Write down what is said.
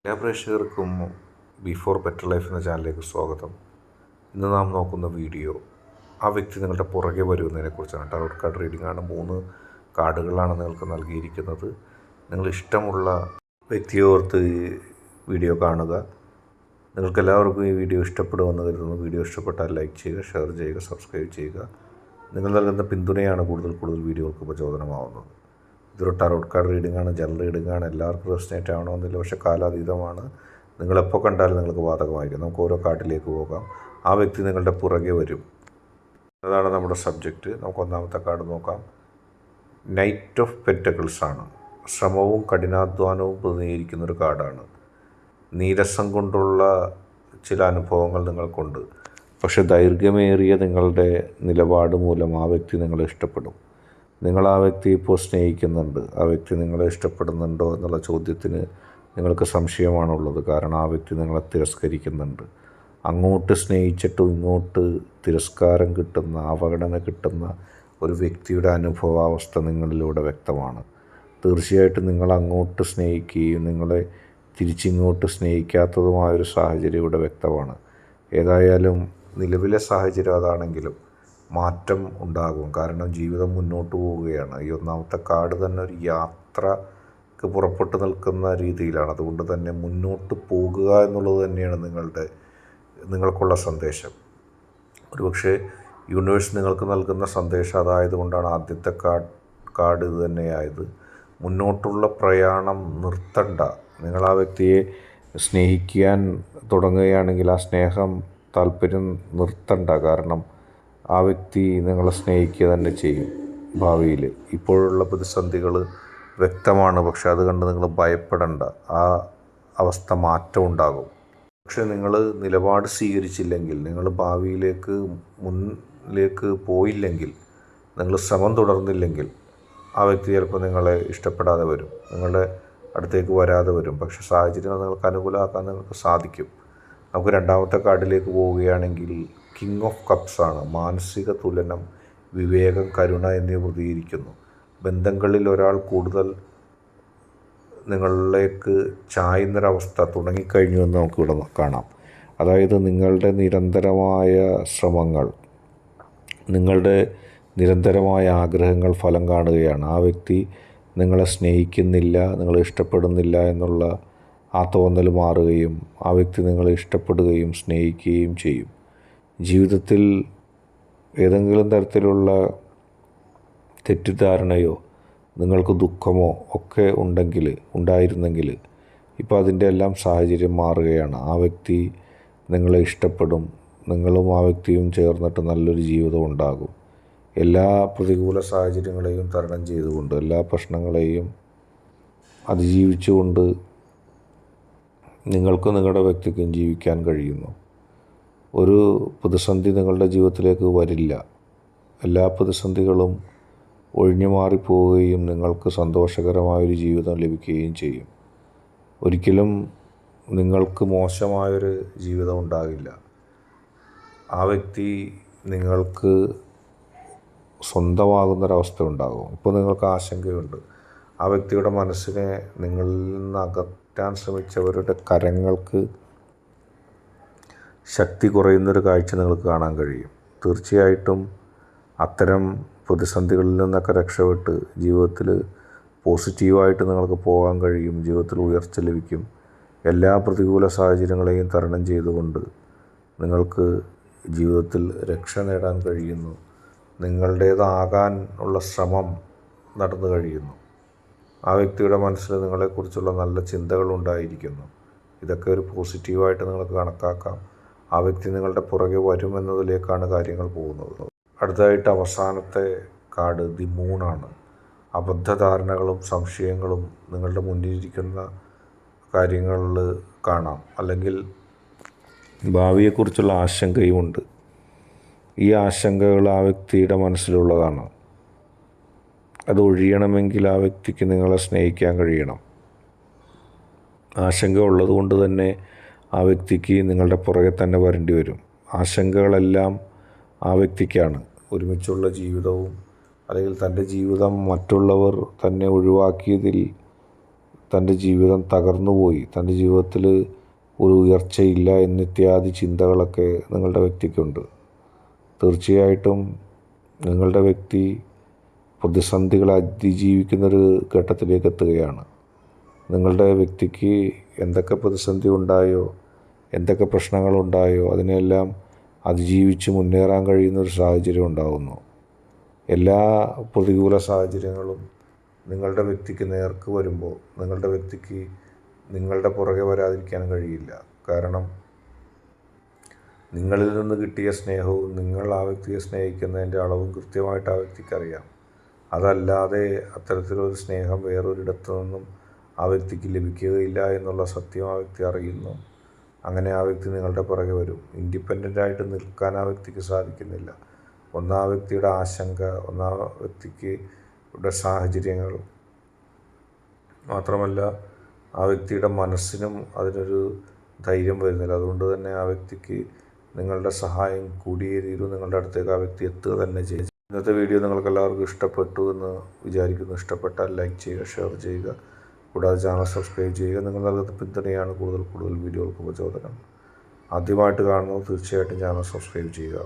എല്ലാ പ്രേക്ഷകർക്കും before better life എന്ന ചാനലിലേക്ക് സ്വാഗതം. ഇന്ന് നാം നോക്കുന്ന വീഡിയോ ആ വ്യക്തി നിങ്ങളുടെ പുറകെ വരുന്നതിനെക്കുറിച്ചാണ്. ടാറോട്ട് കാർഡ് റീഡിംഗ് ആണ്. 3 കാർഡുകളാണ് നിങ്ങൾക്ക് നൽകിയിരിക്കുന്നത്. നിങ്ങൾ ഇഷ്ടമുള്ള വ്യക്തിയെ ഓർത്ത് ഈ വീഡിയോ കാണുക. നിങ്ങൾക്കെല്ലാവർക്കും ഈ വീഡിയോ ഇഷ്ടപ്പെടുമെന്ന് കരുതുന്നു. വീഡിയോ ഇഷ്ടപ്പെട്ടാൽ ലൈക്ക് ചെയ്യുക, ഷെയർ ചെയ്യുക, സബ്സ്ക്രൈബ് ചെയ്യുക. നിങ്ങൾ നൽകുന്ന പിന്തുണയാണ് കൂടുതൽ വീഡിയോകൾക്ക് പ്രചോദനമാവുന്നത്. ഇതൊരു ടാറോട്ട് കാർഡ് റീഡിംഗ് ആണ്, ജനറൽ റീഡിംഗ് ആണ്. എല്ലാവർക്കും റെസിനേറ്റ് ആവണമെന്നില്ല, പക്ഷേ കാലാതീതമാണ്. നിങ്ങളെപ്പോൾ കണ്ടാലും നിങ്ങൾക്ക് ബാധകമായിരിക്കും. നമുക്ക് ഓരോ കാർഡിലേക്ക് പോകാം. ആ വ്യക്തി നിങ്ങളുടെ പുറകെ വരും. അതാണ് നമ്മുടെ സബ്ജക്റ്റ്. നമുക്ക് ഒന്നാമത്തെ കാർഡ് നോക്കാം. നൈറ്റ് ഓഫ് പെൻറ്റക്കിൾസ് ആണ്. ശ്രമവും കഠിനാധ്വാനവും പ്രതിനിധീകരിക്കുന്നൊരു കാർഡാണ്. നീരസം കൊണ്ടുള്ള ചില അനുഭവങ്ങൾ നിങ്ങൾക്കുണ്ട്, പക്ഷേ ദൈർഘ്യമേറിയ നിങ്ങളുടെ നിലപാട് മൂലം ആ വ്യക്തി നിങ്ങളെ ഇഷ്ടപ്പെടും. നിങ്ങൾ ആ വ്യക്തിയെ ഇപ്പോൾ സ്നേഹിക്കുന്നുണ്ട്. ആ വ്യക്തി നിങ്ങളെ ഇഷ്ടപ്പെടുന്നുണ്ടോ എന്നുള്ള ചോദ്യത്തിന് നിങ്ങൾക്ക് സംശയമാണുള്ളത്. കാരണം ആ വ്യക്തി നിങ്ങളെ തിരസ്കരിക്കുന്നുണ്ട്. അങ്ങോട്ട് സ്നേഹിച്ചിട്ടും ഇങ്ങോട്ട് തിരസ്കാരം കിട്ടുന്ന, അവഗണന കിട്ടുന്ന ഒരു വ്യക്തിയുടെ അനുഭവാവസ്ഥ നിങ്ങളിലൂടെ വ്യക്തമാണ്. തീർച്ചയായിട്ടും നിങ്ങൾ അങ്ങോട്ട് സ്നേഹിക്കുകയും നിങ്ങളെ തിരിച്ചിങ്ങോട്ട് സ്നേഹിക്കാത്തതുമായൊരു സാഹചര്യം ഇവിടെ വ്യക്തമാണ്. ഏതായാലും നിലവിലെ സാഹചര്യം അതാണെങ്കിലും മാറ്റം ഉണ്ടാകും. കാരണം ജീവിതം മുന്നോട്ട് പോവുകയാണ്. ഈ ഒന്നാമത്തെ കാർഡ് തന്നെ ഒരു യാത്രക്ക് പുറപ്പെട്ടു നിൽക്കുന്ന രീതിയിലാണ്. അതുകൊണ്ട് തന്നെ മുന്നോട്ട് പോകുക എന്നുള്ളത് തന്നെയാണ് നിങ്ങൾക്കുള്ള സന്ദേശം. ഒരുപക്ഷെ യൂണിവേഴ്സ് നിങ്ങൾക്ക് നൽകുന്ന സന്ദേശം അതായതുകൊണ്ടാണ് ആദ്യത്തെ കാർഡ് ഇത് തന്നെയായത്. മുന്നോട്ടുള്ള പ്രയാണം നിർത്തണ്ട. നിങ്ങൾ ആ വ്യക്തിയെ സ്നേഹിക്കാൻ തുടങ്ങുകയാണെങ്കിൽ ആ സ്നേഹം, താല്പര്യം നിർത്തണ്ട. കാരണം ആ വ്യക്തി നിങ്ങളെ സ്നേഹിക്കുക തന്നെ ചെയ്യും ഭാവിയിൽ. ഇപ്പോഴുള്ള പ്രതിസന്ധികൾ വ്യക്തമാണ്, പക്ഷെ അത് കണ്ട് നിങ്ങൾ ഭയപ്പെടേണ്ട. ആ അവസ്ഥ മാറ്റം ഉണ്ടാകും. പക്ഷെ നിങ്ങൾ നിലപാട് സ്വീകരിച്ചില്ലെങ്കിൽ, നിങ്ങൾ ഭാവിയിലേക്ക് മുന്നിലേക്ക് പോയില്ലെങ്കിൽ, നിങ്ങൾ ശ്രമം തുടർന്നില്ലെങ്കിൽ ആ വ്യക്തി ചിലപ്പോൾ നിങ്ങളെ ഇഷ്ടപ്പെടാതെ വരും, നിങ്ങളുടെ അടുത്തേക്ക് വരാതെ വരും. പക്ഷെ സാഹചര്യങ്ങൾ നിങ്ങൾക്ക് അനുകൂലമാക്കാൻ നിങ്ങൾക്ക് സാധിക്കും. നമുക്ക് രണ്ടാമത്തെ കാർഡിലേക്ക് പോവുകയാണെങ്കിൽ കിങ് ഓഫ് കപ്സ് ആണ്. മാനസിക തുലനം, വിവേകം, കരുണ എന്നിവ പ്രതികരിക്കുന്നു. ബന്ധങ്ങളിൽ ഒരാൾ കൂടുതൽ നിങ്ങളിലേക്ക് ചായുന്നൊരവസ്ഥ തുടങ്ങിക്കഴിഞ്ഞു എന്ന് നമുക്കിവിടെ കാണാം. അതായത് നിങ്ങളുടെ നിരന്തരമായ ശ്രമങ്ങൾ, നിങ്ങളുടെ നിരന്തരമായ ആഗ്രഹങ്ങൾ ഫലം കാണുകയാണ്. ആ വ്യക്തി നിങ്ങളെ സ്നേഹിക്കുന്നില്ല, നിങ്ങളെ ഇഷ്ടപ്പെടുന്നില്ല എന്നുള്ള ആ തോന്നൽ മാറുകയും ആ വ്യക്തി നിങ്ങളെ ഇഷ്ടപ്പെടുകയും സ്നേഹിക്കുകയും ചെയ്യും. ജീവിതത്തിൽ ഏതെങ്കിലും തരത്തിലുള്ള തെറ്റിദ്ധാരണയോ നിങ്ങൾക്ക് ദുഃഖമോ ഒക്കെ ഉണ്ടായിരുന്നെങ്കിൽ ഇപ്പോൾ അതിൻ്റെ എല്ലാം സാഹചര്യം മാറുകയാണ്. ആ വ്യക്തി നിങ്ങളെ ഇഷ്ടപ്പെടും. നിങ്ങളും ആ വ്യക്തിയും ചേർന്നിട്ട് നല്ലൊരു ജീവിതം ഉണ്ടാകും. എല്ലാ പ്രതികൂല സാഹചര്യങ്ങളെയും തരണം ചെയ്തുകൊണ്ട്, എല്ലാ പ്രശ്നങ്ങളെയും അതിജീവിച്ചുകൊണ്ട് നിങ്ങൾക്കും നിങ്ങളുടെ വ്യക്തിക്കും ജീവിക്കാൻ കഴിയുന്നു. ഒരു പ്രതിസന്ധി നിങ്ങളുടെ ജീവിതത്തിലേക്ക് വരില്ല. എല്ലാ പ്രതിസന്ധികളും ഒഴിഞ്ഞു മാറിപ്പോവുകയും നിങ്ങൾക്ക് സന്തോഷകരമായൊരു ജീവിതം ലഭിക്കുകയും ചെയ്യും. ഒരിക്കലും നിങ്ങൾക്ക് മോശമായൊരു ജീവിതം ഉണ്ടാകില്ല. ആ വ്യക്തി നിങ്ങൾക്ക് സ്വന്തമാകുന്നൊരവസ്ഥ ഉണ്ടാകും. ഇപ്പോൾ നിങ്ങൾക്ക് ആശങ്കയുണ്ട്. ആ വ്യക്തിയുടെ മനസ്സിനെ നിങ്ങളിൽ നിന്ന് അകറ്റാൻ ശ്രമിച്ചവരുടെ കരങ്ങൾക്ക് ശക്തി കുറയുന്നൊരു കാഴ്ച നിങ്ങൾക്ക് കാണാൻ കഴിയും. തീർച്ചയായിട്ടും അത്തരം പ്രതിസന്ധികളിൽ നിന്നൊക്കെ രക്ഷപ്പെട്ട് ജീവിതത്തിൽ പോസിറ്റീവായിട്ട് നിങ്ങൾക്ക് പോകാൻ കഴിയും. ജീവിതത്തിൽ ഉയർച്ച ലഭിക്കും. എല്ലാ പ്രതികൂല സാഹചര്യങ്ങളെയും തരണം ചെയ്തുകൊണ്ട് നിങ്ങൾക്ക് ജീവിതത്തിൽ രക്ഷ നേടാൻ കഴിയുന്നു. നിങ്ങളുടേതാകാൻ ഉള്ള ശ്രമം നടന്നു കഴിയുന്നു. ആ വ്യക്തിയുടെ മനസ്സിൽ നിങ്ങളെക്കുറിച്ചുള്ള നല്ല ചിന്തകളുണ്ടായിരിക്കുന്നു. ഇതൊക്കെ ഒരു പോസിറ്റീവായിട്ട് നിങ്ങൾക്ക് കണക്കാക്കാം. ആ വ്യക്തി നിങ്ങളുടെ പുറകെ വരുമെന്നതിലേക്കാണ് കാര്യങ്ങൾ പോകുന്നത്. അടുത്തതായിട്ട് അവസാനത്തെ കാർഡ് ദി മൂണാണ്. അബദ്ധധാരണകളും സംശയങ്ങളും നിങ്ങളുടെ മുന്നിലിരിക്കുന്ന കാര്യങ്ങളിൽ കാണാം. അല്ലെങ്കിൽ ഭാവിയെക്കുറിച്ചുള്ള ആശങ്കയുമുണ്ട്. ഈ ആശങ്കകൾ ആ വ്യക്തിയുടെ മനസ്സിലുള്ളതാണ്. അത് ഒഴിയണമെങ്കിൽ ആ വ്യക്തിക്ക് നിങ്ങളെ സ്നേഹിക്കാൻ കഴിയണം. ആശങ്ക ഉള്ളതുകൊണ്ട് തന്നെ ആ വ്യക്തിക്ക് നിങ്ങളുടെ പുറകെ തന്നെ വരേണ്ടി വരും. ആശങ്കകളെല്ലാം ആ വ്യക്തിക്കാണ്. ഒരുമിച്ചുള്ള ജീവിതവും അല്ലെങ്കിൽ തൻ്റെ ജീവിതം മറ്റുള്ളവർ തന്നെ ഒഴിവാക്കിയതിൽ തൻ്റെ ജീവിതം തകർന്നുപോയി, തൻ്റെ ജീവിതത്തിൽ ഒരു ഉയർച്ചയില്ല എന്നിത്യാദി ചിന്തകളൊക്കെ നിങ്ങളുടെ വ്യക്തിക്കുണ്ട്. തീർച്ചയായിട്ടും നിങ്ങളുടെ വ്യക്തി പ്രതിസന്ധികളെ അതിജീവിക്കുന്നൊരു ഘട്ടത്തിലേക്ക് എത്തുകയാണ്. നിങ്ങളുടെ വ്യക്തിക്ക് എന്തൊക്കെ പ്രതിസന്ധി ഉണ്ടായോ, എന്തൊക്കെ പ്രശ്നങ്ങളുണ്ടായോ അതിനെല്ലാം അതിജീവിച്ച് മുന്നേറാൻ കഴിയുന്നൊരു സാഹചര്യം ഉണ്ടാകുന്നു. എല്ലാ പ്രതികൂല സാഹചര്യങ്ങളും നിങ്ങളുടെ വ്യക്തിക്ക് നേർക്ക് വരുമ്പോൾ നിങ്ങളുടെ വ്യക്തിക്ക് നിങ്ങളുടെ പുറകെ വരാതിരിക്കാൻ കഴിയില്ല. കാരണം നിങ്ങളിൽ നിന്ന് കിട്ടിയ സ്നേഹവും നിങ്ങൾ ആ വ്യക്തിയെ സ്നേഹിക്കുന്നതിൻ്റെ അളവും കൃത്യമായിട്ട് ആ വ്യക്തിക്കറിയാം. അതല്ലാതെ അത്തരത്തിലൊരു സ്നേഹം വേറൊരിടത്തു നിന്നും ആ വ്യക്തിക്ക് ലഭിക്കുകയില്ല എന്നുള്ള സത്യം ആ വ്യക്തി അറിയുന്നു. അങ്ങനെ ആ വ്യക്തി നിങ്ങളുടെ പുറകെ വരും. ഇൻഡിപെൻഡൻ്റായിട്ട് നിൽക്കാൻ ആ വ്യക്തിക്ക് സാധിക്കുന്നില്ല. ഒന്ന് ആ വ്യക്തിയുടെ ആശങ്ക, ഒന്ന് ആ വ്യക്തിക്ക് സാഹചര്യങ്ങൾ, മാത്രമല്ല ആ വ്യക്തിയുടെ മനസ്സിനും അതിനൊരു ധൈര്യം വരുന്നില്ല. അതുകൊണ്ട് തന്നെ ആ വ്യക്തിക്ക് നിങ്ങളുടെ സഹായം കൂടിയേ തീരൂ. നിങ്ങളുടെ അടുത്തേക്ക് ആ വ്യക്തി എത്തുക തന്നെ ചെയ്യും. ഇന്നത്തെ വീഡിയോ നിങ്ങൾക്ക് എല്ലാവർക്കും ഇഷ്ടപ്പെട്ടു എന്ന് വിചാരിക്കുന്നു. ഇഷ്ടപ്പെട്ടാൽ ലൈക്ക് ചെയ്യുക, ഷെയർ ചെയ്യുക, കൂടാതെ ചാനൽ സബ്സ്ക്രൈബ് ചെയ്യുക. നിങ്ങൾ നൽകുന്ന പിന്തുണയാണ് കൂടുതൽ വീഡിയോകൾക്ക് പ്രചോദനം. ആദ്യമായിട്ട് കാണുന്നത് തീർച്ചയായിട്ടും ചാനൽ സബ്സ്ക്രൈബ് ചെയ്യുക.